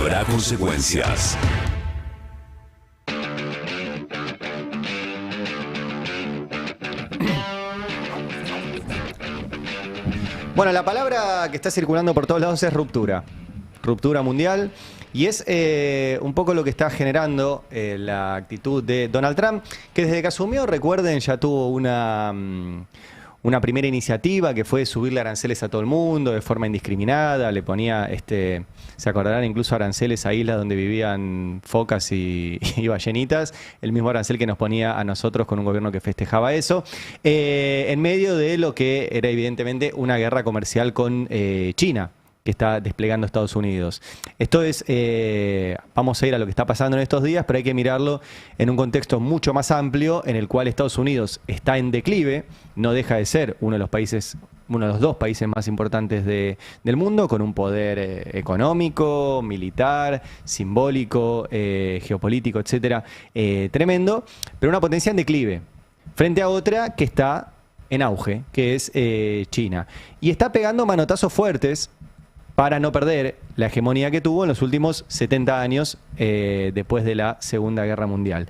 habrá consecuencias. Bueno, la palabra que está circulando por todos lados es ruptura. Ruptura mundial. Y es un poco lo que está generando la actitud de Donald Trump, que desde que asumió, recuerden, ya tuvo una primera iniciativa que fue subirle aranceles a todo el mundo de forma indiscriminada. Le ponía, se acordarán, incluso aranceles a islas donde vivían focas y ballenitas. El mismo arancel que nos ponía a nosotros con un gobierno que festejaba eso. En medio de lo que era evidentemente una guerra comercial con China, que está desplegando Estados Unidos. Esto es, vamos a ir a lo que está pasando en estos días, pero hay que mirarlo en un contexto mucho más amplio, en el cual Estados Unidos está en declive, no deja de ser uno de los dos países más importantes del mundo, con un poder económico, militar, simbólico, geopolítico, etcétera, tremendo, pero una potencia en declive, frente a otra que está en auge, que es China. Y está pegando manotazos fuertes para no perder la hegemonía que tuvo en los últimos 70 años después de la Segunda Guerra Mundial.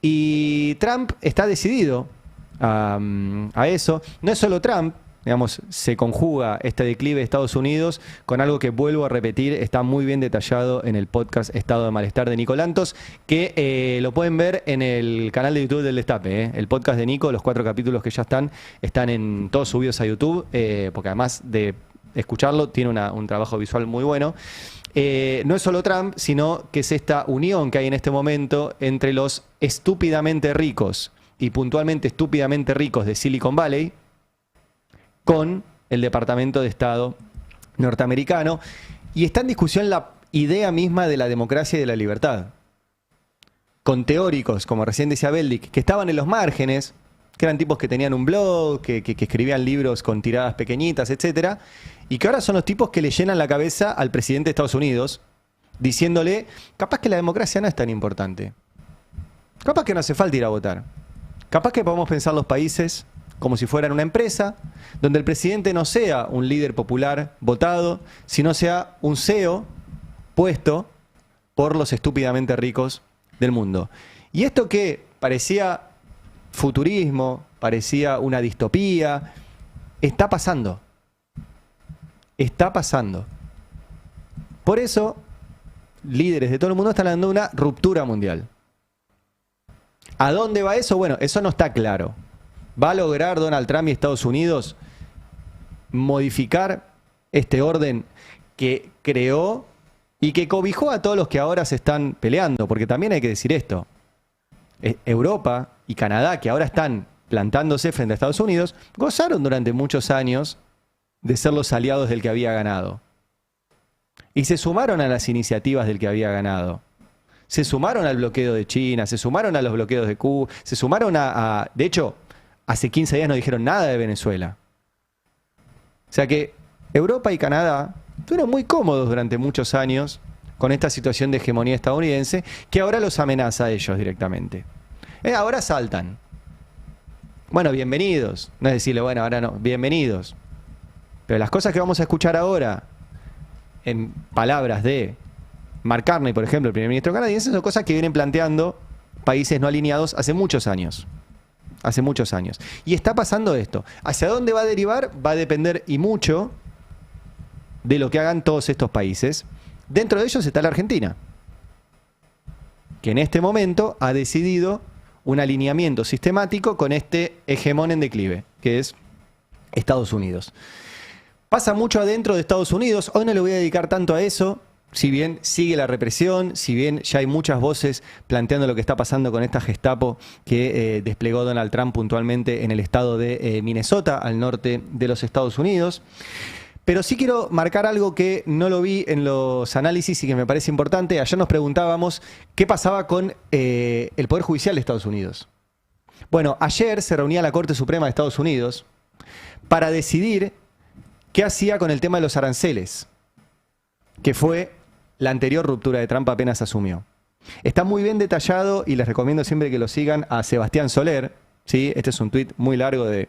Y Trump está decidido a eso. No es solo Trump, digamos, se conjuga este declive de Estados Unidos con algo que, vuelvo a repetir, está muy bien detallado en el podcast Estado de Malestar de Nico Lantos, que lo pueden ver en el canal de YouTube del Destape. El podcast de Nico, los 4 capítulos que ya están en todos subidos a YouTube, porque además de escucharlo, tiene un trabajo visual muy bueno. No es solo Trump, sino que es esta unión que hay en este momento entre los estúpidamente ricos y puntualmente estúpidamente ricos de Silicon Valley con el Departamento de Estado norteamericano, y está en discusión la idea misma de la democracia y de la libertad, con teóricos, como recién decía Beldic, que estaban en los márgenes, que eran tipos que tenían un blog, que escribían libros con tiradas pequeñitas, etcétera, y que ahora son los tipos que le llenan la cabeza al presidente de Estados Unidos, diciéndole, capaz que la democracia no es tan importante, capaz que no hace falta ir a votar, capaz que podemos pensar los países como si fueran una empresa, donde el presidente no sea un líder popular votado, sino sea un CEO puesto por los estúpidamente ricos del mundo. Y esto que parecía futurismo, parecía una distopía, está pasando. Está pasando. Por eso, líderes de todo el mundo están hablando de una ruptura mundial. ¿A dónde va eso? Bueno, eso no está claro. ¿Va a lograr Donald Trump y Estados Unidos modificar este orden que creó y que cobijó a todos los que ahora se están peleando? Porque también hay que decir esto. Europa y Canadá, que ahora están plantándose frente a Estados Unidos, gozaron durante muchos años de ser los aliados del que había ganado. Y se sumaron a las iniciativas del que había ganado. Se sumaron al bloqueo de China, se sumaron a los bloqueos de Cuba, se sumaron de hecho, hace 15 días no dijeron nada de Venezuela. O sea que Europa y Canadá fueron muy cómodos durante muchos años con esta situación de hegemonía estadounidense, que ahora los amenaza a ellos directamente. Ahora saltan. Bueno, bienvenidos. No es decirle, bueno, ahora no, bienvenidos. Pero las cosas que vamos a escuchar ahora, en palabras de Mark Carney, por ejemplo, el primer ministro canadiense, son cosas que vienen planteando países no alineados hace muchos años. Hace muchos años. Y está pasando esto. ¿Hacia dónde va a derivar? Va a depender y mucho de lo que hagan todos estos países. Dentro de ellos está la Argentina, que en este momento ha decidido un alineamiento sistemático con este hegemón en declive, que es Estados Unidos. Pasa mucho adentro de Estados Unidos. Hoy no le voy a dedicar tanto a eso, si bien sigue la represión, si bien ya hay muchas voces planteando lo que está pasando con esta Gestapo que desplegó Donald Trump puntualmente en el estado de Minnesota, al norte de los Estados Unidos. Pero sí quiero marcar algo que no lo vi en los análisis y que me parece importante. Ayer nos preguntábamos qué pasaba con el Poder Judicial de Estados Unidos. Bueno, ayer se reunía la Corte Suprema de Estados Unidos para decidir qué hacía con el tema de los aranceles, que fue la anterior ruptura de Trump apenas asumió. Está muy bien detallado y les recomiendo siempre que lo sigan a Sebastián Soler. ¿Sí? Este es un tuit muy largo de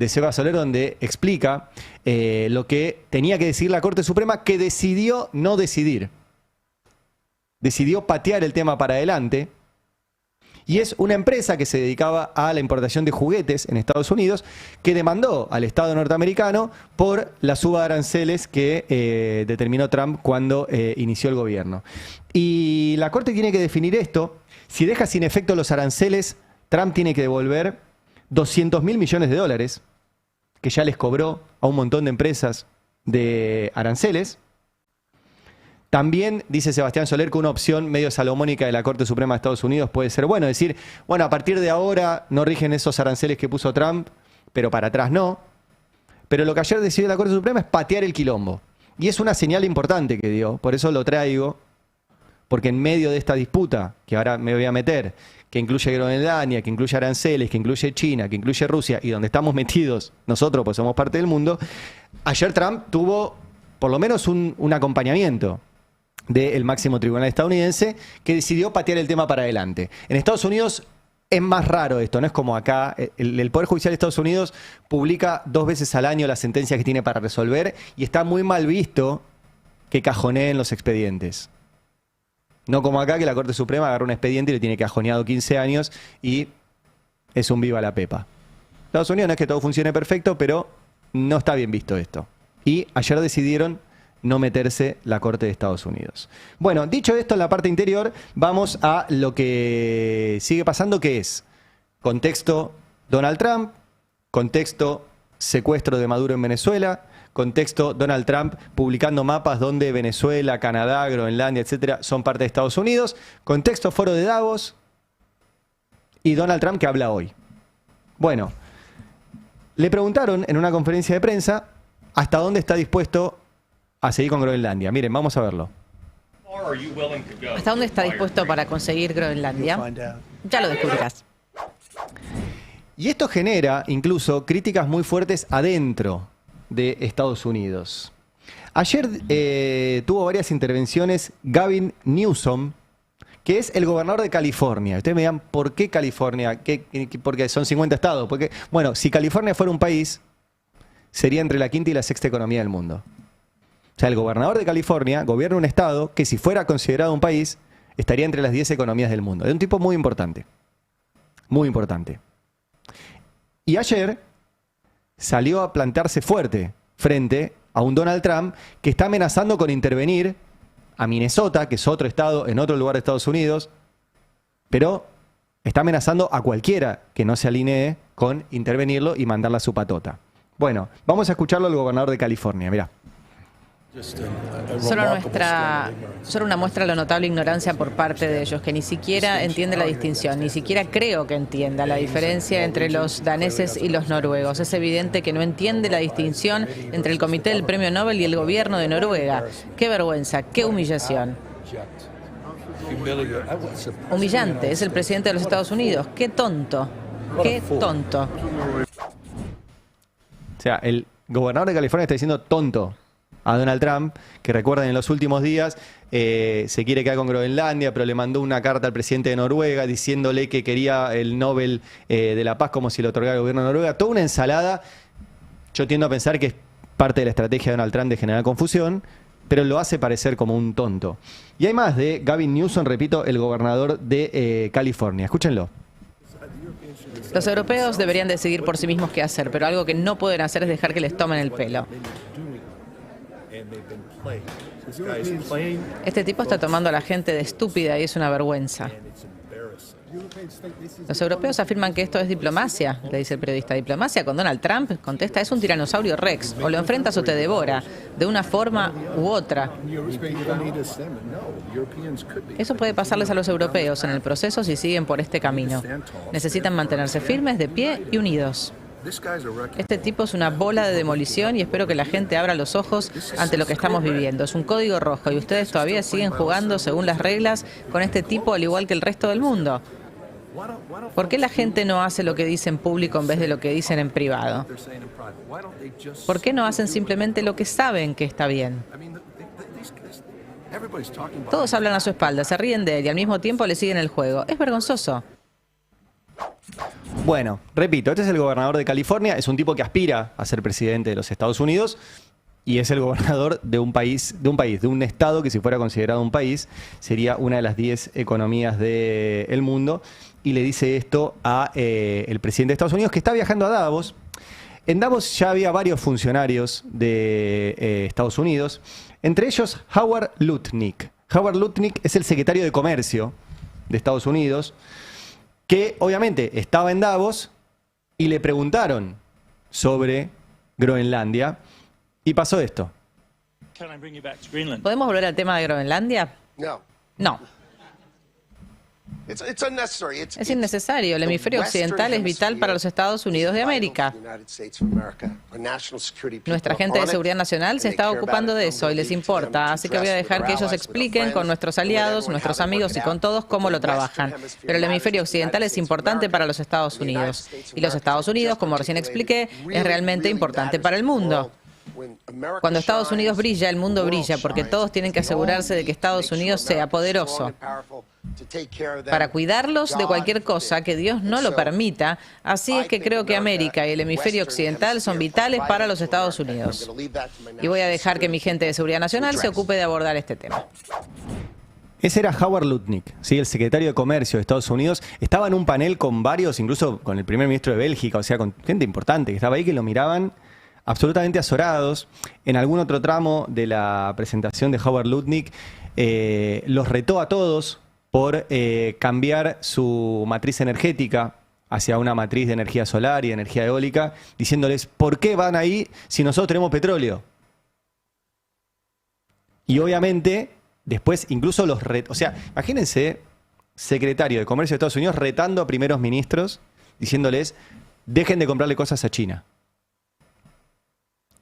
Seba Soler donde explica lo que tenía que decidir la Corte Suprema, que decidió no decidir. decidió patear el tema para adelante. Y es una empresa que se dedicaba a la importación de juguetes en Estados Unidos que demandó al Estado norteamericano por la suba de aranceles que determinó Trump cuando inició el gobierno. Y la Corte tiene que definir esto. Si deja sin efecto los aranceles, Trump tiene que devolver 200.000 millones de dólares que ya les cobró a un montón de empresas de aranceles. También dice Sebastián Soler que una opción medio salomónica de la Corte Suprema de Estados Unidos puede ser, bueno, decir, bueno, a partir de ahora no rigen esos aranceles que puso Trump, pero para atrás no. Pero lo que ayer decidió la Corte Suprema es patear el quilombo. Y es una señal importante que dio, por eso lo traigo, porque en medio de esta disputa, que ahora me voy a meter, que incluye Groenlandia, que incluye aranceles, que incluye China, que incluye Rusia, y donde estamos metidos nosotros, pues somos parte del mundo, ayer Trump tuvo por lo menos un acompañamiento del máximo tribunal estadounidense que decidió patear el tema para adelante. En Estados Unidos es más raro esto, no es como acá. El Poder Judicial de Estados Unidos publica 2 veces al año las sentencias que tiene para resolver y está muy mal visto que cajoneen los expedientes. No como acá, que la Corte Suprema agarra un expediente y le tiene cajoneado 15 años y es un viva la pepa. Estados Unidos no es que todo funcione perfecto, pero no está bien visto esto. Y ayer decidieron no meterse la Corte de Estados Unidos. Bueno, dicho esto en la parte interior, vamos a lo que sigue pasando, que es contexto Donald Trump, contexto secuestro de Maduro en Venezuela, contexto Donald Trump publicando mapas donde Venezuela, Canadá, Groenlandia, etcétera, son parte de Estados Unidos, contexto foro de Davos y Donald Trump que habla hoy. Bueno, le preguntaron en una conferencia de prensa hasta dónde está dispuesto a seguir con Groenlandia. Miren, vamos a verlo. ¿Hasta dónde está dispuesto para conseguir Groenlandia? Ya lo descubrirás. Y esto genera incluso críticas muy fuertes adentro de Estados Unidos. Ayer tuvo varias intervenciones Gavin Newsom, que es el gobernador de California. Ustedes me dirán, ¿por qué California? Porque son 50 estados. Porque, bueno, si California fuera un país, sería entre la quinta y la sexta economía del mundo. O sea, el gobernador de California gobierna un estado que si fuera considerado un país, estaría entre las 10 economías del mundo. Es un tipo muy importante. Muy importante. Y ayer salió a plantarse fuerte frente a un Donald Trump que está amenazando con intervenir a Minnesota, que es otro estado en otro lugar de Estados Unidos, pero está amenazando a cualquiera que no se alinee con intervenirlo y mandarla a su patota. Bueno, vamos a escucharlo al gobernador de California, mirá. Solo una muestra de la notable ignorancia por parte de ellos, que ni siquiera entiende la distinción, ni siquiera creo que entienda la diferencia entre los daneses y los noruegos. Es evidente que no entiende la distinción entre el Comité del Premio Nobel y el gobierno de Noruega. ¡Qué vergüenza! ¡Qué humillación! Humillante, es el presidente de los Estados Unidos. ¡Qué tonto! ¡Qué tonto! O sea, el gobernador de California está diciendo tonto a Donald Trump, que recuerden en los últimos días se quiere quedar con Groenlandia, pero le mandó una carta al presidente de Noruega diciéndole que quería el Nobel de la Paz como si lo otorgara el gobierno de Noruega. Toda una ensalada. Yo tiendo a pensar que es parte de la estrategia de Donald Trump de generar confusión, pero lo hace parecer como un tonto. Y hay más de Gavin Newsom, repito, el gobernador de California. Escúchenlo. Los europeos deberían decidir por sí mismos qué hacer, pero algo que no pueden hacer es dejar que les tomen el pelo. Este tipo está tomando a la gente de estúpida y es una vergüenza. Los europeos afirman que esto es diplomacia, le dice el periodista. ¿Diplomacia con Donald Trump? Contesta, es un tiranosaurio rex. O lo enfrentas o te devora, de una forma u otra. Eso puede pasarles a los europeos en el proceso si siguen por este camino. Necesitan mantenerse firmes, de pie y unidos. Este tipo es una bola de demolición y espero que la gente abra los ojos ante lo que estamos viviendo. Es un código rojo y ustedes todavía siguen jugando según las reglas con este tipo al igual que el resto del mundo. ¿Por qué la gente no hace lo que dice en público en vez de lo que dicen en privado? ¿Por qué no hacen simplemente lo que saben que está bien? Todos hablan a su espalda, se ríen de él y al mismo tiempo le siguen el juego. Es vergonzoso. Bueno, repito, este es el gobernador de California, es un tipo que aspira a ser presidente de los Estados Unidos y es el gobernador de un país, de un estado que si fuera considerado un país, sería una de las 10 economías del mundo, y le dice esto a el presidente de Estados Unidos, que está viajando a Davos. En Davos ya había varios funcionarios de Estados Unidos, entre ellos Howard Lutnick. Howard Lutnick es el secretario de Comercio de Estados Unidos, que obviamente estaba en Davos y le preguntaron sobre Groenlandia y pasó esto. ¿Podemos volver al tema de Groenlandia? No. Es innecesario. El hemisferio occidental es vital para los Estados Unidos de América. Nuestra gente de seguridad nacional se está ocupando de eso y les importa, así que voy a dejar que ellos expliquen con nuestros aliados, nuestros amigos y con todos cómo lo trabajan. Pero el hemisferio occidental es importante para los Estados Unidos. Y los Estados Unidos, como recién expliqué, es realmente importante para el mundo. Cuando Estados Unidos brilla, el mundo brilla, porque todos tienen que asegurarse de que Estados Unidos sea poderoso para cuidarlos de cualquier cosa que Dios no lo permita. Así es que creo que América y el hemisferio occidental son vitales para los Estados Unidos. Y voy a dejar que mi gente de seguridad nacional se ocupe de abordar este tema. Ese era Howard Lutnick, ¿sí? El secretario de Comercio de Estados Unidos. Estaba en un panel con varios, incluso con el primer ministro de Bélgica, o sea, con gente importante que estaba ahí, que lo miraban absolutamente azorados. En algún otro tramo de la presentación de Howard Lutnick los retó a todos por cambiar su matriz energética hacia una matriz de energía solar y de energía eólica, diciéndoles, ¿por qué van ahí si nosotros tenemos petróleo? Y obviamente, después incluso los retó. O sea, imagínense, secretario de Comercio de Estados Unidos retando a primeros ministros, diciéndoles, dejen de comprarle cosas a China.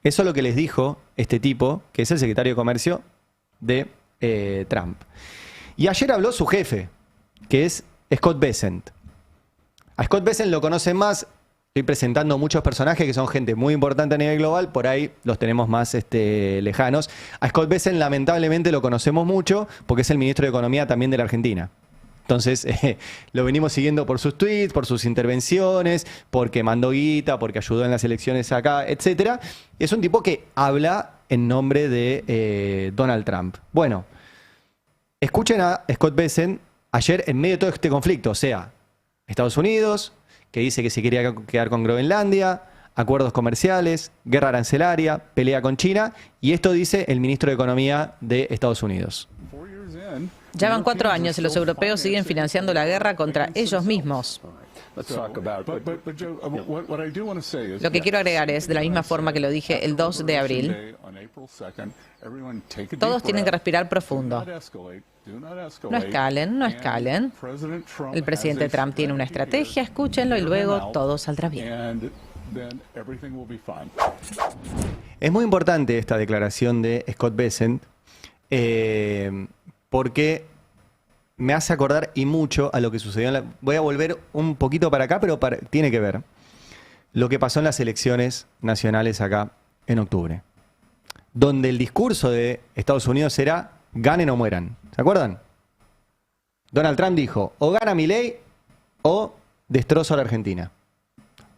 Eso es lo que les dijo este tipo, que es el secretario de Comercio de Trump. Y ayer habló su jefe, que es Scott Bessent. A Scott Bessent lo conocen más, estoy presentando muchos personajes que son gente muy importante a nivel global, por ahí los tenemos más lejanos. A Scott Bessent lamentablemente lo conocemos mucho porque es el ministro de Economía también de la Argentina. Entonces, lo venimos siguiendo por sus tweets, por sus intervenciones, porque mandó guita, porque ayudó en las elecciones acá, etc. Es un tipo que habla en nombre de Donald Trump. Bueno, escuchen a Scott Bessent ayer en medio de todo este conflicto. O sea, Estados Unidos, que dice que se quería quedar con Groenlandia, acuerdos comerciales, guerra arancelaria, pelea con China, y esto dice el ministro de Economía de Estados Unidos. Ya van 4 años y los europeos siguen financiando la guerra contra ellos mismos. Lo que quiero agregar es, de la misma forma que lo dije el 2 de abril, todos tienen que respirar profundo. No escalen, no escalen. El presidente Trump tiene una estrategia, escúchenlo y luego todo saldrá bien. Es muy importante esta declaración de Scott Bessent porque me hace acordar y mucho a lo que sucedió Voy a volver un poquito para acá, pero tiene que ver lo que pasó en las elecciones nacionales acá en octubre, donde el discurso de Estados Unidos era ganen o mueran. ¿Se acuerdan? Donald Trump dijo, o gana Milei o destrozo a la Argentina.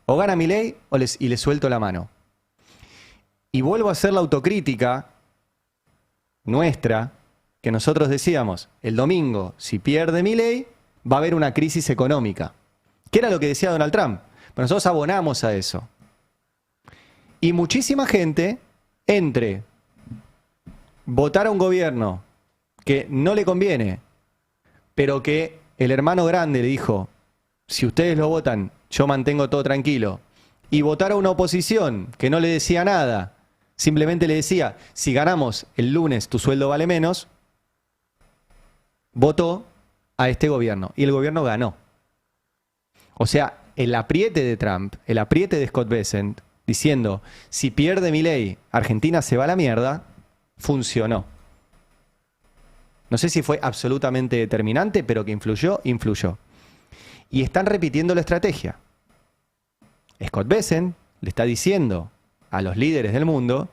O gana Milei y le suelto la mano. Y vuelvo a hacer la autocrítica nuestra, que nosotros decíamos, el domingo, si pierde Milei, va a haber una crisis económica. ¿Qué era lo que decía Donald Trump? Pero nosotros abonamos a eso. Y muchísima gente, entre votar a un gobierno que no le conviene, pero que el hermano grande le dijo, si ustedes lo votan, yo mantengo todo tranquilo, y votar a una oposición que no le decía nada, simplemente le decía, si ganamos el lunes tu sueldo vale menos, votó a este gobierno y el gobierno ganó. O sea, el apriete de Trump, el apriete de Scott Bessent, diciendo, si pierde Milei, Argentina se va a la mierda, funcionó. No sé si fue absolutamente determinante, pero que influyó, influyó. Y están repitiendo la estrategia. Scott Bessent le está diciendo a los líderes del mundo,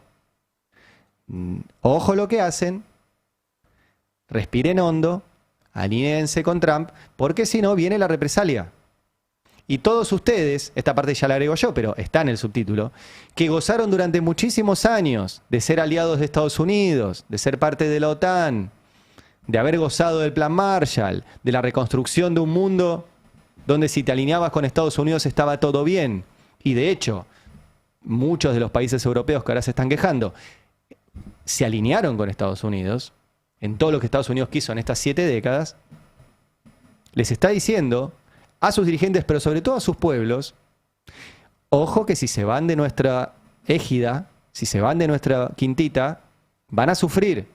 ojo lo que hacen, respiren hondo, alíense con Trump, porque si no viene la represalia. y todos ustedes, esta parte ya la agrego yo, pero está en el subtítulo, que gozaron durante muchísimos años de ser aliados de Estados Unidos, de ser parte de la OTAN, de haber gozado del Plan Marshall, de la reconstrucción de un mundo donde si te alineabas con Estados Unidos estaba todo bien. Y de hecho, muchos de los países europeos que ahora se están quejando se alinearon con Estados Unidos en todo lo que Estados Unidos quiso en estas 7 décadas. Les está diciendo a sus dirigentes, pero sobre todo a sus pueblos, ojo que si se van de nuestra égida, si se van de nuestra quintita, van a sufrir.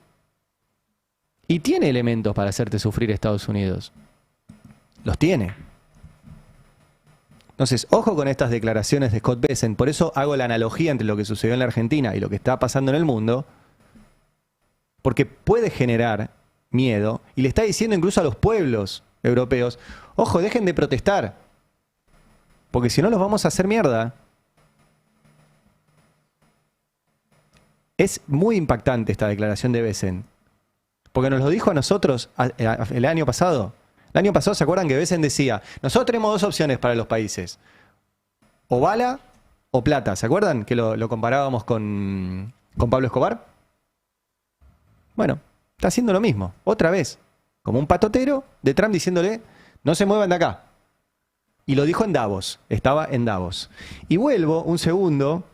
Y tiene elementos para hacerte sufrir Estados Unidos. Los tiene. Entonces, ojo con estas declaraciones de Scott Bessent. Por eso hago la analogía entre lo que sucedió en la Argentina y lo que está pasando en el mundo. Porque puede generar miedo. Y le está diciendo incluso a los pueblos europeos, ojo, dejen de protestar. Porque si no los vamos a hacer mierda. Es muy impactante esta declaración de Bessent. Porque nos lo dijo a nosotros el año pasado. El año pasado, ¿se acuerdan que Bessent decía? Nosotros tenemos 2 opciones para los países. O bala o plata. ¿Se acuerdan que lo comparábamos con Pablo Escobar? Bueno, está haciendo lo mismo. Otra vez. Como un patotero de Trump diciéndole, no se muevan de acá. Y lo dijo en Davos. Estaba en Davos. Y vuelvo un segundo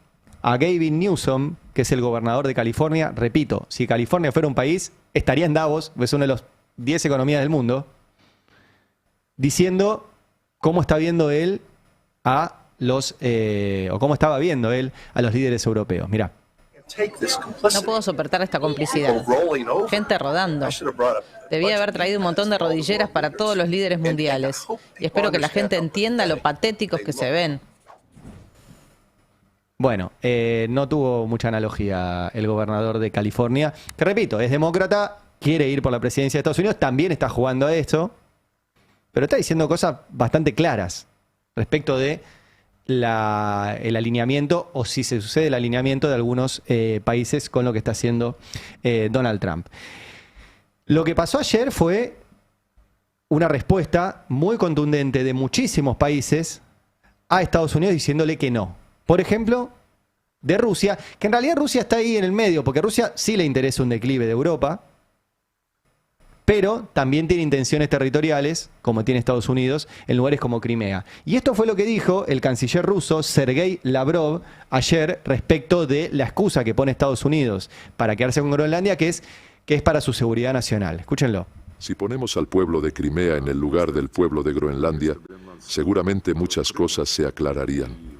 a Gavin Newsom, que es el gobernador de California. Repito, si California fuera un país, estaría en Davos, es una de las 10 economías del mundo, diciendo cómo está viendo él a los, o cómo estaba viendo él a los líderes europeos. Mirá. No puedo soportar esta complicidad. Gente rodando. Debía haber traído un montón de rodilleras para todos los líderes mundiales. Y espero que la gente entienda lo patéticos que se ven. Bueno, no tuvo mucha analogía el gobernador de California, que repito, es demócrata, quiere ir por la presidencia de Estados Unidos, también está jugando a esto, pero está diciendo cosas bastante claras respecto de el alineamiento, o si se sucede el alineamiento de algunos países con lo que está haciendo Donald Trump. Lo que pasó ayer fue una respuesta muy contundente de muchísimos países a Estados Unidos diciéndole que no. Por ejemplo, de Rusia, que en realidad Rusia está ahí en el medio, porque a Rusia sí le interesa un declive de Europa, pero también tiene intenciones territoriales, como tiene Estados Unidos, en lugares como Crimea. Y esto fue lo que dijo el canciller ruso Sergei Lavrov ayer respecto de la excusa que pone Estados Unidos para quedarse con Groenlandia, que es para su seguridad nacional. Escúchenlo. Si ponemos al pueblo de Crimea en el lugar del pueblo de Groenlandia, seguramente muchas cosas se aclararían.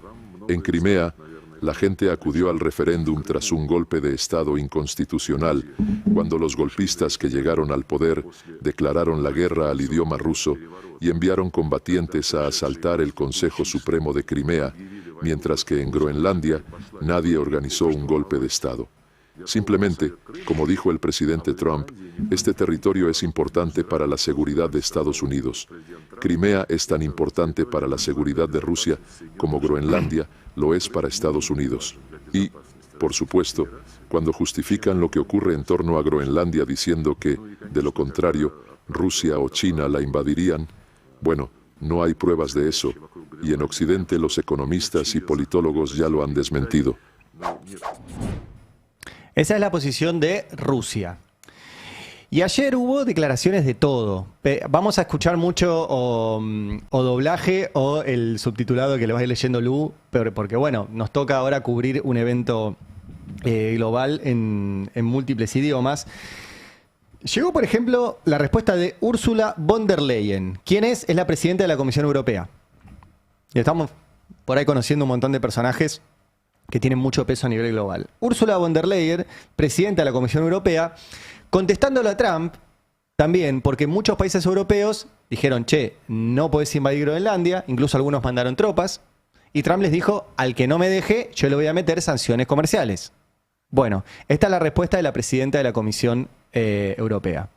En Crimea, la gente acudió al referéndum tras un golpe de Estado inconstitucional, cuando los golpistas que llegaron al poder declararon la guerra al idioma ruso y enviaron combatientes a asaltar el Consejo Supremo de Crimea, mientras que en Groenlandia nadie organizó un golpe de Estado. Simplemente, como dijo el presidente Trump, este territorio es importante para la seguridad de Estados Unidos. Crimea es tan importante para la seguridad de Rusia como Groenlandia lo es para Estados Unidos. Y, por supuesto, cuando justifican lo que ocurre en torno a Groenlandia diciendo que, de lo contrario, Rusia o China la invadirían, bueno, no hay pruebas de eso, y en Occidente los economistas y politólogos ya lo han desmentido. Esa es la posición de Rusia. Y ayer hubo declaraciones de todo. Vamos a escuchar mucho o doblaje o el subtitulado que le va a ir leyendo Lu, porque bueno, nos toca ahora cubrir un evento global en múltiples idiomas. Llegó, por ejemplo, la respuesta de Ursula von der Leyen. ¿Quién es? Es la presidenta de la Comisión Europea. Y estamos por ahí conociendo un montón de personajes que tienen mucho peso a nivel global. Ursula von der Leyen, presidenta de la Comisión Europea, contestándole a Trump también, porque muchos países europeos dijeron, che, no podés invadir Groenlandia, incluso algunos mandaron tropas, y Trump les dijo, al que no me deje, yo le voy a meter sanciones comerciales. Bueno, esta es la respuesta de la presidenta de la Comisión Europea.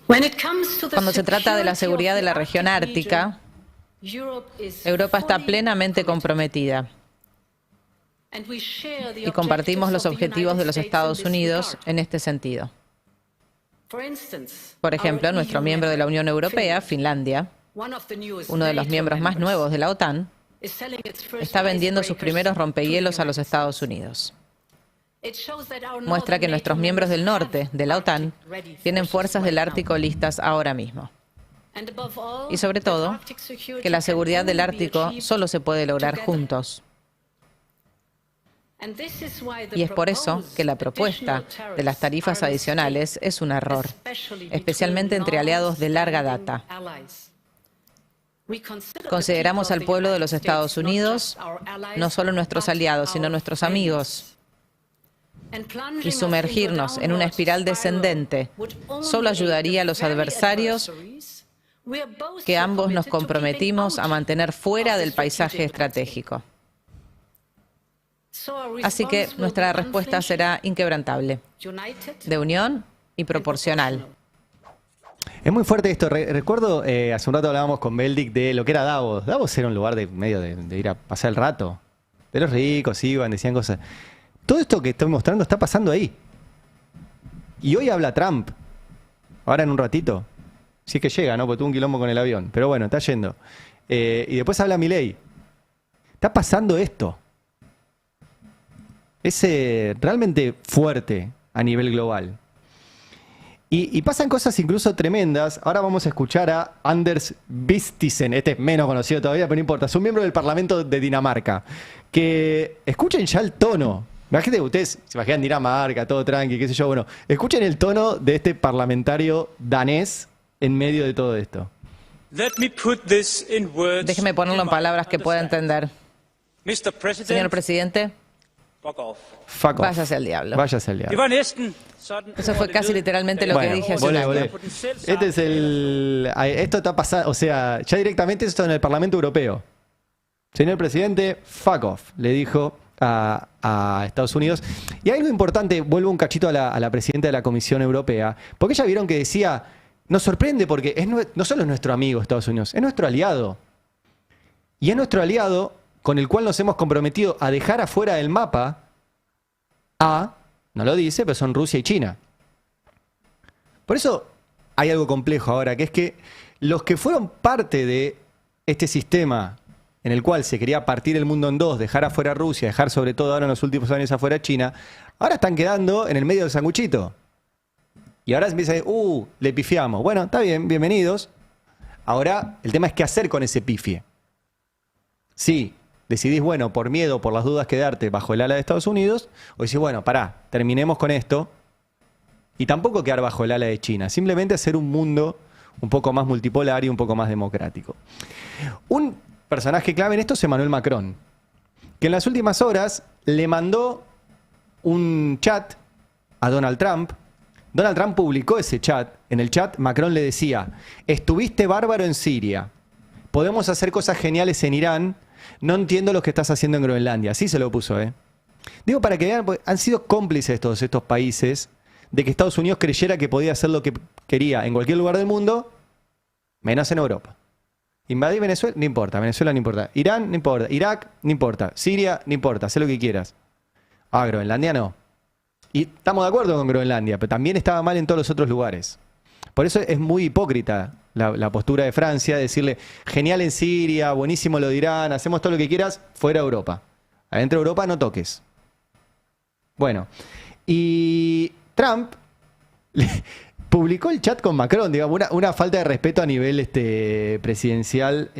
Cuando se trata de la seguridad de la región ártica, Europa está plenamente comprometida. Y compartimos los objetivos de los Estados Unidos en este sentido. Por ejemplo, nuestro miembro de la Unión Europea, Finlandia, uno de los miembros más nuevos de la OTAN, está vendiendo sus primeros rompehielos a los Estados Unidos. Muestra que nuestros miembros del norte de la OTAN tienen fuerzas del Ártico listas ahora mismo. Y sobre todo, que la seguridad del Ártico solo se puede lograr juntos. Y es por eso que la propuesta de las tarifas adicionales es un error, especialmente entre aliados de larga data. Consideramos al pueblo de los Estados Unidos no solo nuestros aliados, sino nuestros amigos. Y sumergirnos en una espiral descendente solo ayudaría a los adversarios que ambos nos comprometimos a mantener fuera del paisaje estratégico. Así que nuestra respuesta será inquebrantable, de unión y proporcional. Es muy fuerte esto. Recuerdo, hace un rato hablábamos con Beldic de lo que era Davos. Davos era un lugar de medio de ir a pasar el rato. De los ricos iban, decían cosas. Todo esto que estoy mostrando está pasando ahí. Y hoy habla Trump. Ahora en un ratito. Si es que llega, ¿no? Porque tuvo un quilombo con el avión. Pero bueno, está yendo. Y después habla Milei. Está pasando esto. Es realmente fuerte a nivel global. Y pasan cosas incluso tremendas. Ahora vamos a escuchar a Anders Vistisen. Este es menos conocido todavía, pero no importa. Es un miembro del Parlamento de Dinamarca. Que escuchen ya el tono. Imagínate que ustedes se imaginan Dinamarca, todo tranqui, qué sé yo. Bueno, escuchen el tono de este parlamentario danés en medio de todo esto. Déjeme ponerlo en palabras que pueda entender. Señor presidente, Fuck off. váyase al diablo. Váyase al diablo. Eso fue casi literalmente lo que dije hace un año. Este es esto está pasando, o sea, ya directamente esto en el Parlamento Europeo. Señor presidente, fuck off, le dijo a Estados Unidos. Y hay algo importante, vuelvo un cachito a la presidenta de la Comisión Europea, porque ella vieron que decía, nos sorprende porque no solo es nuestro amigo Estados Unidos, es nuestro aliado. Y es nuestro aliado con el cual nos hemos comprometido a dejar afuera del mapa no lo dice, pero son Rusia y China. Por eso hay algo complejo ahora, que es que los que fueron parte de este sistema en el cual se quería partir el mundo en dos, dejar afuera a Rusia, dejar sobre todo ahora en los últimos años afuera a China, ahora están quedando en el medio del sanguchito. Y ahora se empieza a decir, le pifiamos. Bueno, está bien, bienvenidos. Ahora el tema es qué hacer con ese pifie. Sí. Decidís, bueno, por miedo, por las dudas, quedarte bajo el ala de Estados Unidos, o decís, bueno, pará, terminemos con esto, y tampoco quedar bajo el ala de China, simplemente hacer un mundo un poco más multipolar y un poco más democrático. Un personaje clave en esto es Emmanuel Macron, que en las últimas horas le mandó un chat a Donald Trump. Donald Trump publicó ese chat. En el chat Macron le decía, estuviste bárbaro en Siria, podemos hacer cosas geniales en Irán, no entiendo lo que estás haciendo en Groenlandia. Así se lo puso, ¿eh? Digo para que vean, porque han sido cómplices todos estos países de que Estados Unidos creyera que podía hacer lo que quería en cualquier lugar del mundo, menos en Europa. Invadir Venezuela, no importa. Venezuela no importa. Irán, no importa. Irak, no importa. Siria, no importa. Haz lo que quieras. Groenlandia no. Y estamos de acuerdo con Groenlandia, pero también estaba mal en todos los otros lugares. Por eso es muy hipócrita la postura de Francia, de decirle, genial en Siria, buenísimo lo de Irán, hacemos todo lo que quieras, fuera de Europa. Adentro de Europa no toques. Bueno, y Trump publicó el chat con Macron, digamos, una falta de respeto a nivel presidencial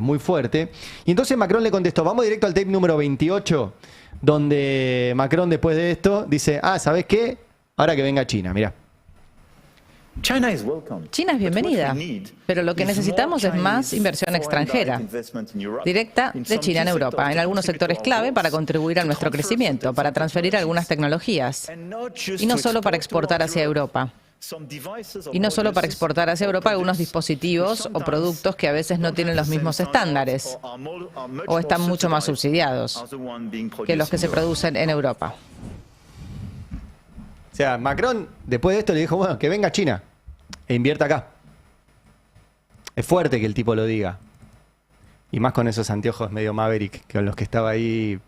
muy fuerte. Y entonces Macron le contestó, vamos directo al tape número 28, donde Macron después de esto dice, ¿sabes qué? Ahora que venga China, mirá. China es bienvenida, pero lo que necesitamos es más inversión extranjera, directa de China en Europa, en algunos sectores clave para contribuir a nuestro crecimiento, para transferir algunas tecnologías, y no solo para exportar hacia Europa. Y no solo para exportar hacia Europa algunos dispositivos o productos que a veces no tienen los mismos estándares o están mucho más subsidiados que los que se producen en Europa. O sea, Macron, después de esto, le dijo, bueno, que venga China e invierta acá. Es fuerte que el tipo lo diga. Y más con esos anteojos medio Maverick, con los que estaba ahí.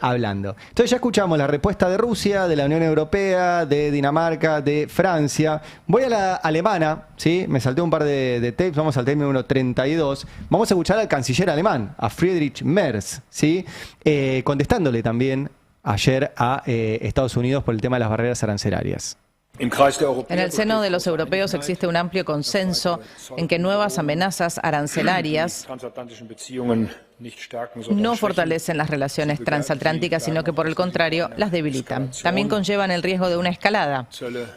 hablando. Entonces ya escuchamos la respuesta de Rusia, de la Unión Europea, de Dinamarca, de Francia. Voy a la alemana, ¿sí? Me salté un par de tapes, vamos al tape número 32. Vamos a escuchar al canciller alemán, a Friedrich Merz, ¿sí? Contestándole también ayer a Estados Unidos por el tema de las barreras arancelarias. En el seno de los europeos existe un amplio consenso en que nuevas amenazas arancelarias no fortalecen las relaciones transatlánticas, sino que por el contrario las debilitan. También conllevan el riesgo de una escalada.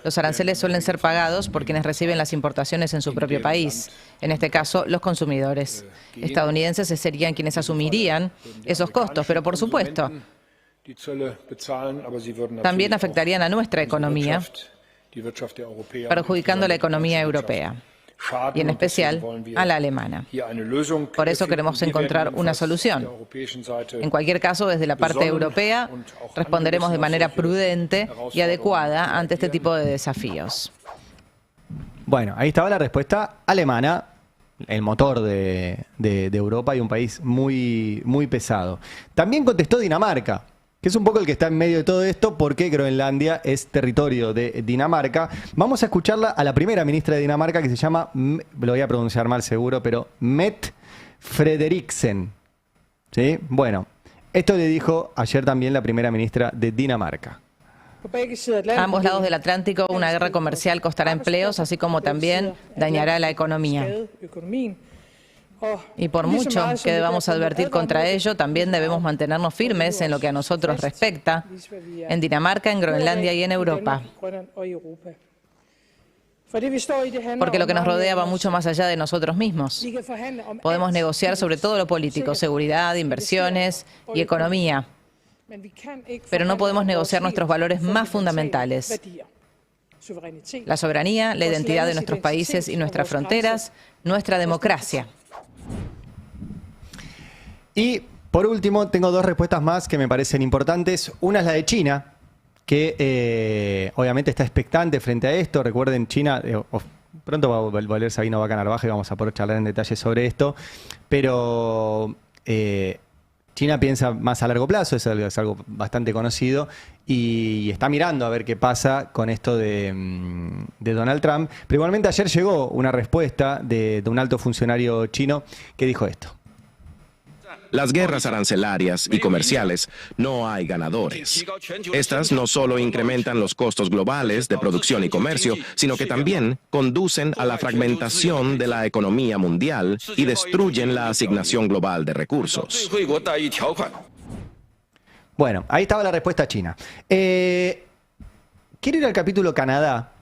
Los aranceles suelen ser pagados por quienes reciben las importaciones en su propio país, en este caso los consumidores estadounidenses serían quienes asumirían esos costos, pero por supuesto también afectarían a nuestra economía, perjudicando la economía europea y en especial a la alemana. Por eso queremos encontrar una solución. En cualquier caso, desde la parte europea, responderemos de manera prudente y adecuada ante este tipo de desafíos. Bueno, ahí estaba la respuesta alemana, el motor de Europa y un país muy, muy pesado. También contestó Dinamarca, que es un poco el que está en medio de todo esto, porque Groenlandia es territorio de Dinamarca. Vamos a escucharla a la primera ministra de Dinamarca, que se llama, lo voy a pronunciar mal seguro, pero Mette Frederiksen. ¿Sí? Bueno, esto le dijo ayer también la primera ministra de Dinamarca. A ambos lados del Atlántico, una guerra comercial costará empleos, así como también dañará la economía. Y por mucho que debamos advertir contra ello, también debemos mantenernos firmes en lo que a nosotros respecta, en Dinamarca, en Groenlandia y en Europa. Porque lo que nos rodea va mucho más allá de nosotros mismos. Podemos negociar sobre todo lo político, seguridad, inversiones y economía, pero no podemos negociar nuestros valores más fundamentales: la soberanía, la identidad de nuestros países y nuestras fronteras, nuestra democracia. Y por último, tengo dos respuestas más que me parecen importantes. Una es la de China, que obviamente está expectante frente a esto. Recuerden, China, pronto va a volver Sabino Vaca Narvaja y vamos a poder charlar en detalle sobre esto. Pero China piensa más a largo plazo, es algo bastante conocido, y está mirando a ver qué pasa con esto de Donald Trump. Pero igualmente ayer llegó una respuesta de un alto funcionario chino que dijo esto. Las guerras arancelarias y comerciales no hay ganadores. Estas no solo incrementan los costos globales de producción y comercio, sino que también conducen a la fragmentación de la economía mundial y destruyen la asignación global de recursos. Bueno, ahí estaba la respuesta china. Quiero ir al capítulo Canadá,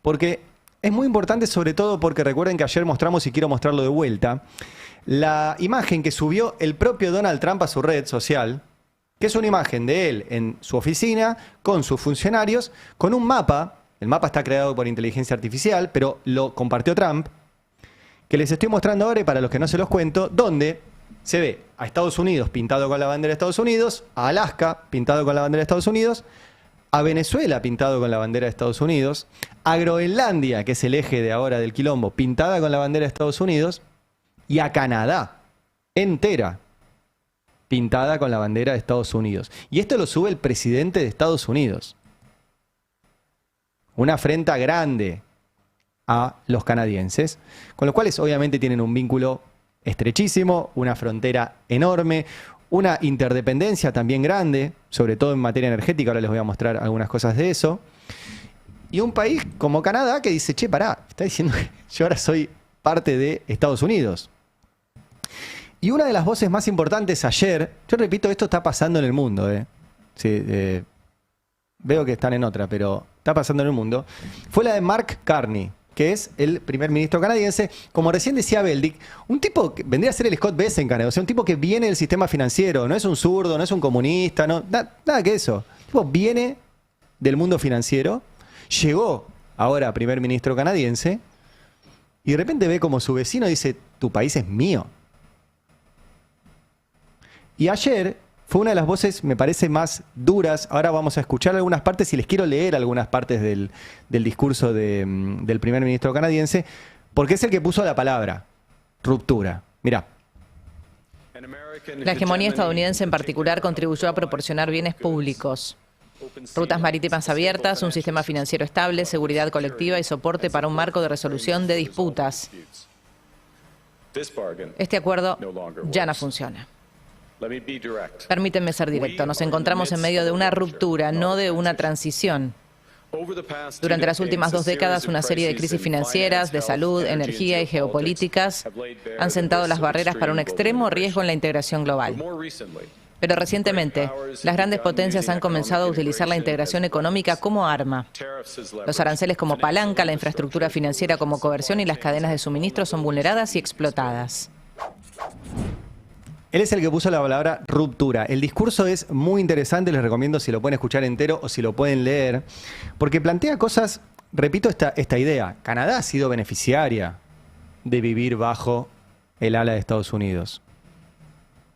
porque es muy importante, sobre todo porque recuerden que ayer mostramos, y quiero mostrarlo de vuelta, la imagen que subió el propio Donald Trump a su red social, que es una imagen de él en su oficina, con sus funcionarios, con un mapa. El mapa está creado por inteligencia artificial, pero lo compartió Trump, que les estoy mostrando ahora, y para los que no se los cuento, donde se ve a Estados Unidos pintado con la bandera de Estados Unidos, a Alaska pintado con la bandera de Estados Unidos, a Venezuela pintado con la bandera de Estados Unidos, a Groenlandia, que es el eje de ahora del quilombo, pintada con la bandera de Estados Unidos, y a Canadá entera pintada con la bandera de Estados Unidos. Y esto lo sube el presidente de Estados Unidos. Una afrenta grande a los canadienses, con los cuales obviamente tienen un vínculo estrechísimo, una frontera enorme, una interdependencia también grande, sobre todo en materia energética. Ahora les voy a mostrar algunas cosas de eso. Y un país como Canadá que dice, che, pará, está diciendo que yo ahora soy parte de Estados Unidos. Y una de las voces más importantes ayer, yo repito, esto está pasando en el mundo, sí, veo que están en otra, pero está pasando en el mundo, fue la de Mark Carney, que es el primer ministro canadiense. Como recién decía Beldic, un tipo que vendría a ser el Scott Bessent, o sea, un tipo que viene del sistema financiero, no es un zurdo, no es un comunista, no, nada que eso. El tipo viene del mundo financiero, llegó ahora primer ministro canadiense, y de repente ve como su vecino dice, tu país es mío. Y ayer fue una de las voces, me parece, más duras. Ahora vamos a escuchar algunas partes y les quiero leer algunas partes del discurso del primer ministro canadiense, porque es el que puso la palabra ruptura. Mirá. La hegemonía estadounidense en particular contribuyó a proporcionar bienes públicos, rutas marítimas abiertas, un sistema financiero estable, seguridad colectiva y soporte para un marco de resolución de disputas. Este acuerdo ya no funciona. Permítanme ser directo. Nos encontramos en medio de una ruptura, no de una transición. Durante las últimas 2 décadas, una serie de crisis financieras, de salud, energía y geopolíticas han sentado las barreras para un extremo riesgo en la integración global. Pero recientemente, las grandes potencias han comenzado a utilizar la integración económica como arma. Los aranceles como palanca, la infraestructura financiera como coerción y las cadenas de suministro son vulneradas y explotadas. Él es el que puso la palabra ruptura. El discurso es muy interesante, les recomiendo si lo pueden escuchar entero o si lo pueden leer, porque plantea cosas, repito esta idea, Canadá ha sido beneficiaria de vivir bajo el ala de Estados Unidos.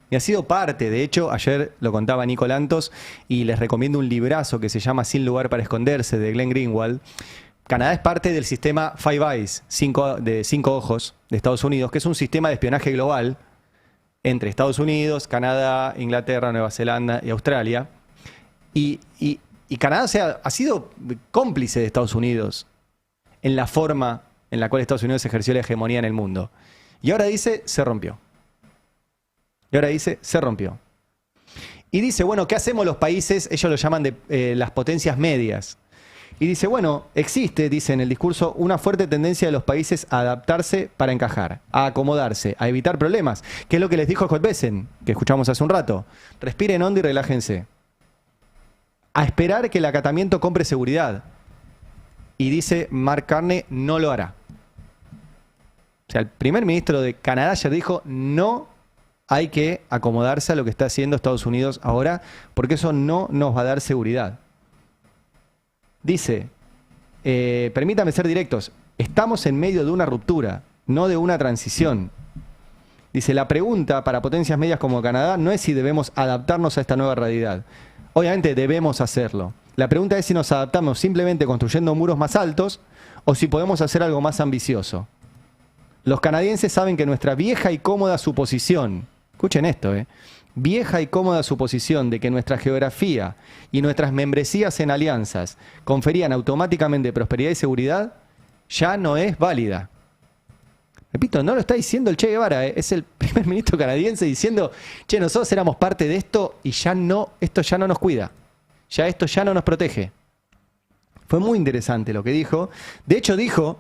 Y ha sido parte, de hecho, ayer lo contaba Nico Lantos y les recomiendo un librazo que se llama Sin lugar para esconderse, de Glenn Greenwald. Canadá es parte del sistema Five Eyes, de 5 ojos de Estados Unidos, que es un sistema de espionaje global entre Estados Unidos, Canadá, Inglaterra, Nueva Zelanda y Australia. Y Canadá ha sido cómplice de Estados Unidos en la forma en la cual Estados Unidos ejerció la hegemonía en el mundo. Y ahora dice, se rompió. Y dice, bueno, ¿qué hacemos los países? Ellos lo llaman de las potencias medias. Y dice, bueno, existe, dice en el discurso, una fuerte tendencia de los países a adaptarse para encajar, a acomodarse, a evitar problemas, que es lo que les dijo Scott Bessent, que escuchamos hace un rato. Respiren hondo y relájense. A esperar que el acatamiento compre seguridad. Y dice Mark Carney, no lo hará. O sea, el primer ministro de Canadá ayer dijo, no hay que acomodarse a lo que está haciendo Estados Unidos ahora, porque eso no nos va a dar seguridad. Dice, permítame ser directos, estamos en medio de una ruptura, no de una transición. Dice, la pregunta para potencias medias como Canadá no es si debemos adaptarnos a esta nueva realidad. Obviamente debemos hacerlo. La pregunta es si nos adaptamos simplemente construyendo muros más altos o si podemos hacer algo más ambicioso. Los canadienses saben que nuestra vieja y cómoda suposición, escuchen esto, vieja y cómoda suposición de que nuestra geografía y nuestras membresías en alianzas conferían automáticamente prosperidad y seguridad, ya no es válida. Repito, no lo está diciendo el Che Guevara, es el primer ministro canadiense diciendo, che, nosotros éramos parte de esto y esto ya no nos cuida, esto ya no nos protege. Fue muy interesante lo que dijo. De hecho dijo,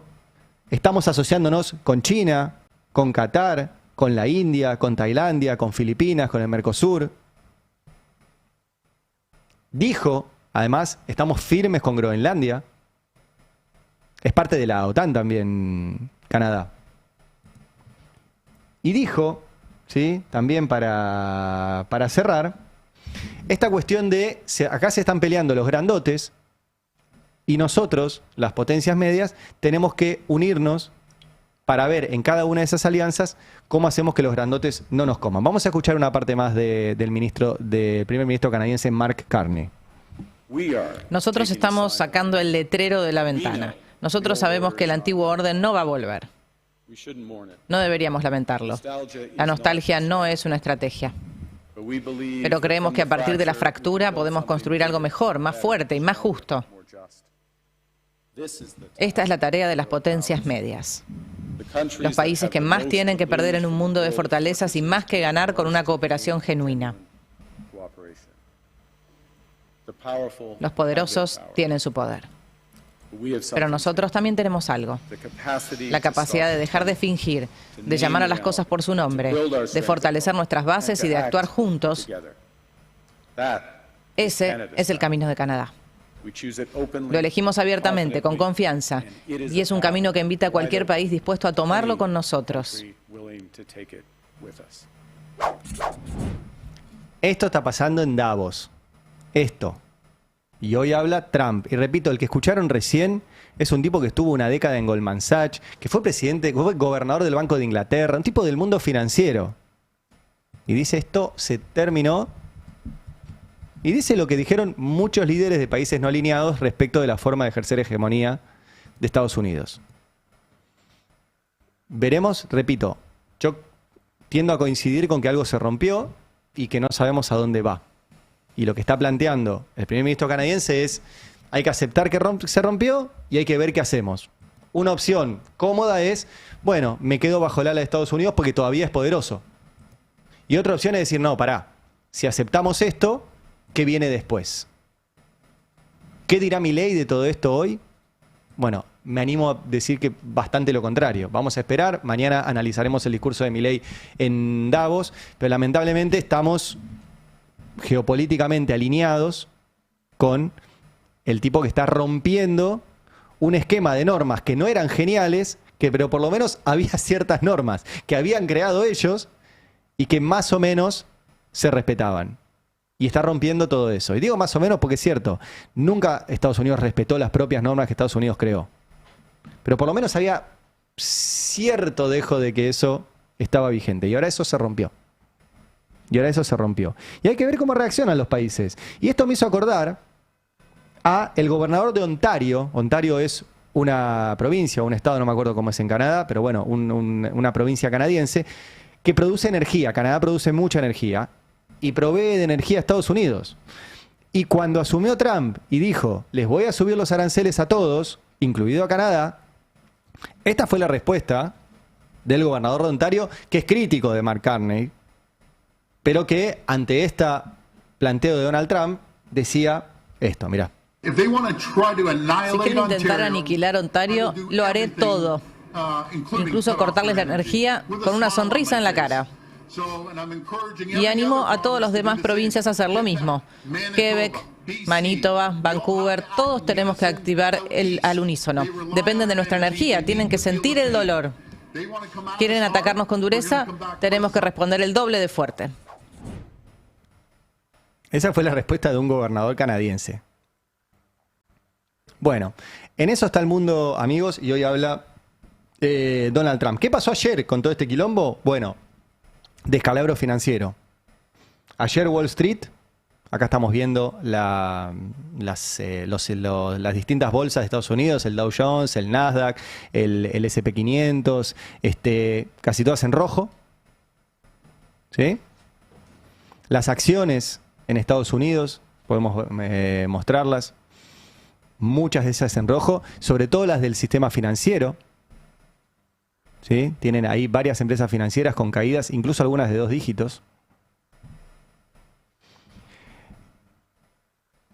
estamos asociándonos con China, con Qatar, con la India, con Tailandia, con Filipinas, con el Mercosur. Dijo, además, estamos firmes con Groenlandia. Es parte de la OTAN también, Canadá. Y dijo, ¿sí? También para cerrar, esta cuestión de, acá se están peleando los grandotes y nosotros, las potencias medias, tenemos que unirnos para ver en cada una de esas alianzas cómo hacemos que los grandotes no nos coman. Vamos a escuchar una parte más del primer ministro canadiense Mark Carney. Nosotros estamos sacando el letrero de la ventana. Nosotros sabemos que el antiguo orden no va a volver. No deberíamos lamentarlo. La nostalgia no es una estrategia. Pero creemos que a partir de la fractura podemos construir algo mejor, más fuerte y más justo. Esta es la tarea de las potencias medias. Los países que más tienen que perder en un mundo de fortalezas y más que ganar con una cooperación genuina. Los poderosos tienen su poder. Pero nosotros también tenemos algo. La capacidad de dejar de fingir, de llamar a las cosas por su nombre, de fortalecer nuestras bases y de actuar juntos. Ese es el camino de Canadá. Lo elegimos abiertamente, con confianza, y es un camino que invita a cualquier país dispuesto a tomarlo con nosotros. Esto está pasando en Davos. Esto. Y hoy habla Trump. Y repito, el que escucharon recién es un tipo que estuvo una década en Goldman Sachs, que fue presidente, fue gobernador del Banco de Inglaterra, un tipo del mundo financiero. Y dice, esto se terminó. Y dice lo que dijeron muchos líderes de países no alineados respecto de la forma de ejercer hegemonía de Estados Unidos. Veremos, repito, yo tiendo a coincidir con que algo se rompió y que no sabemos a dónde va. Y lo que está planteando el primer ministro canadiense es, hay que aceptar que se rompió y hay que ver qué hacemos. Una opción cómoda es, bueno, me quedo bajo el ala de Estados Unidos porque todavía es poderoso. Y otra opción es decir, no, pará, si aceptamos esto, ¿qué viene después? ¿Qué dirá Milei de todo esto hoy? Bueno, me animo a decir que bastante lo contrario. Vamos a esperar, mañana analizaremos el discurso de Milei en Davos, pero lamentablemente estamos geopolíticamente alineados con el tipo que está rompiendo un esquema de normas que no eran geniales, pero por lo menos había ciertas normas que habían creado ellos y que más o menos se respetaban. Y está rompiendo todo eso. Y digo más o menos porque es cierto, nunca Estados Unidos respetó las propias normas que Estados Unidos creó. Pero por lo menos había cierto dejo de que eso estaba vigente. Y ahora eso se rompió. Y hay que ver cómo reaccionan los países. Y esto me hizo acordar a el gobernador de Ontario. Ontario es una provincia, un estado, no me acuerdo cómo es en Canadá, pero bueno, una provincia canadiense que produce energía. Canadá produce mucha energía y provee de energía a Estados Unidos. Y cuando asumió Trump y dijo, les voy a subir los aranceles a todos, incluido a Canadá, esta fue la respuesta del gobernador de Ontario, que es crítico de Mark Carney, pero que ante este planteo de Donald Trump decía esto, mirá. Si quieren intentar aniquilar Ontario, lo haré todo, incluso cortarles la energía con una sonrisa en la cara. Y animo a todas las demás provincias a hacer lo mismo. Quebec, Manitoba, Vancouver, todos tenemos que activar al unísono. Dependen de nuestra energía, tienen que sentir el dolor. ¿Quieren atacarnos con dureza? Tenemos que responder el doble de fuerte. Esa fue la respuesta de un gobernador canadiense. Bueno, en eso está el mundo, amigos, y hoy habla Donald Trump. ¿Qué pasó ayer con todo este quilombo? Bueno, descalabro financiero. Ayer Wall Street, acá estamos viendo las distintas bolsas de Estados Unidos, el Dow Jones, el Nasdaq, el S&P 500, casi todas en rojo. ¿Sí? Las acciones en Estados Unidos, podemos mostrarlas, muchas de esas en rojo, sobre todo las del sistema financiero. ¿Sí? Tienen ahí varias empresas financieras con caídas, incluso algunas de 2 dígitos.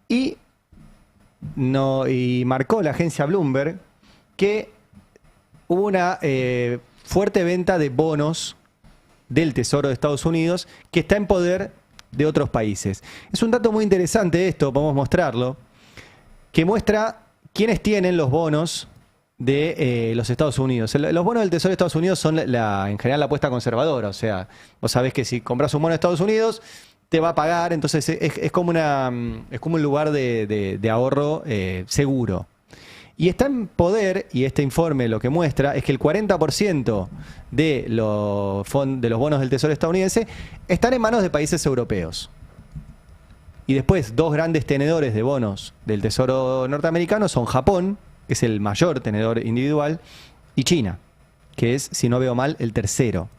Y marcó la agencia Bloomberg que hubo una fuerte venta de bonos del Tesoro de Estados Unidos que está en poder de otros países. Es un dato muy interesante esto, podemos mostrarlo, que muestra quiénes tienen los bonos de los Estados Unidos. Los bonos del Tesoro de Estados Unidos son en general la apuesta conservadora, o sea, vos sabés que si compras un bono de Estados Unidos te va a pagar, entonces es como un lugar de ahorro seguro. Y está en poder, y este informe lo que muestra, es que el 40% de los bonos del Tesoro estadounidense están en manos de países europeos. Y después, 2 grandes tenedores de bonos del Tesoro norteamericano son Japón, que es el mayor tenedor individual, y China, que es, si no veo mal, el tercero.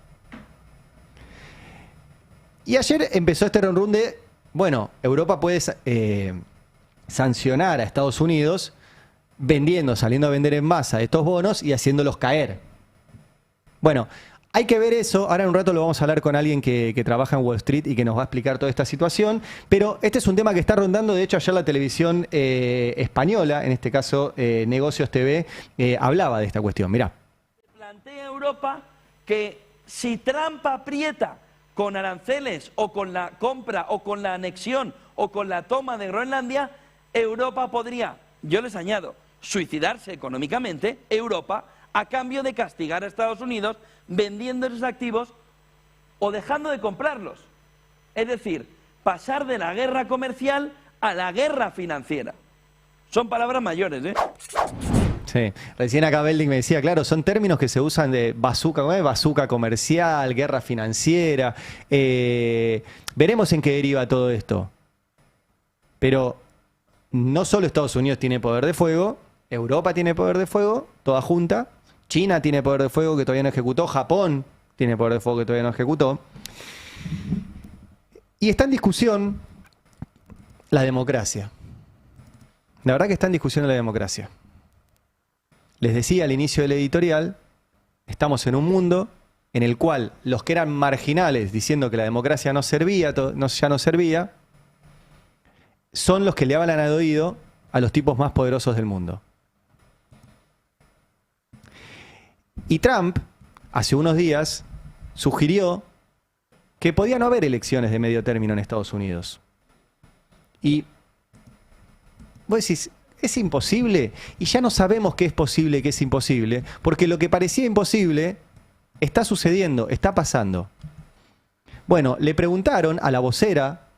Y ayer empezó este run de, bueno, Europa puede sancionar a Estados Unidos saliendo a vender en masa estos bonos y haciéndolos caer. Bueno, hay que ver eso. Ahora en un rato lo vamos a hablar con alguien que trabaja en Wall Street y que nos va a explicar toda esta situación. Pero este es un tema que está rondando. De hecho, ayer la televisión española, en este caso Negocios TV, hablaba de esta cuestión. Mirá. Plantea Europa que si Trump aprieta con aranceles o con la compra o con la anexión o con la toma de Groenlandia, Europa podría, yo les añado, suicidarse económicamente, Europa, a cambio de castigar a Estados Unidos vendiendo esos activos o dejando de comprarlos. Es decir, pasar de la guerra comercial a la guerra financiera. Son palabras mayores, ¿eh? Sí, recién acá Belding me decía, claro, son términos que se usan de bazooka, ¿cómo es? Bazooka comercial, guerra financiera. Veremos en qué deriva todo esto. Pero no solo Estados Unidos tiene poder de fuego, Europa tiene poder de fuego, toda junta. China tiene poder de fuego que todavía no ejecutó. Japón tiene poder de fuego que todavía no ejecutó. Y está en discusión la democracia. La verdad que está en discusión la democracia. Les decía al inicio del editorial, estamos en un mundo en el cual los que eran marginales diciendo que la democracia no servía, ya no servía, son los que le hablan al oído a los tipos más poderosos del mundo. Y Trump, hace unos días, sugirió que podía no haber elecciones de medio término en Estados Unidos. Y vos decís, ¿es imposible? Y ya no sabemos qué es posible y qué es imposible, porque lo que parecía imposible está sucediendo, está pasando. Bueno, le preguntaron a la vocera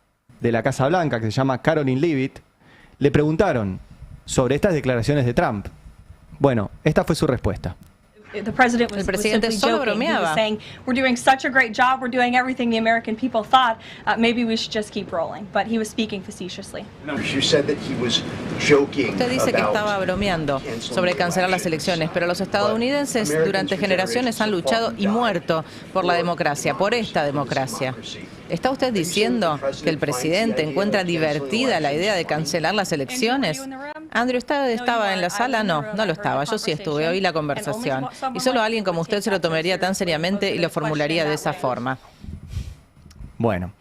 de la Casa Blanca, que se llama Caroline Leavitt, le preguntaron sobre estas declaraciones de Trump. Bueno, esta fue su respuesta. El presidente solo bromeaba. We're doing such a great job. We're doing everything the American people thought. Maybe we should just keep rolling. But he was speaking facetiously. Usted dice que estaba bromeando sobre cancelar las elecciones, pero los estadounidenses durante generaciones han luchado y muerto por la democracia, por esta democracia. ¿Está usted diciendo que el presidente encuentra divertida la idea de cancelar las elecciones? Andrew, ¿usted estaba en la sala? No, no lo estaba. Yo sí estuve, oí la conversación. Y solo alguien como usted se lo tomaría tan seriamente y lo formularía de esa forma. Bueno.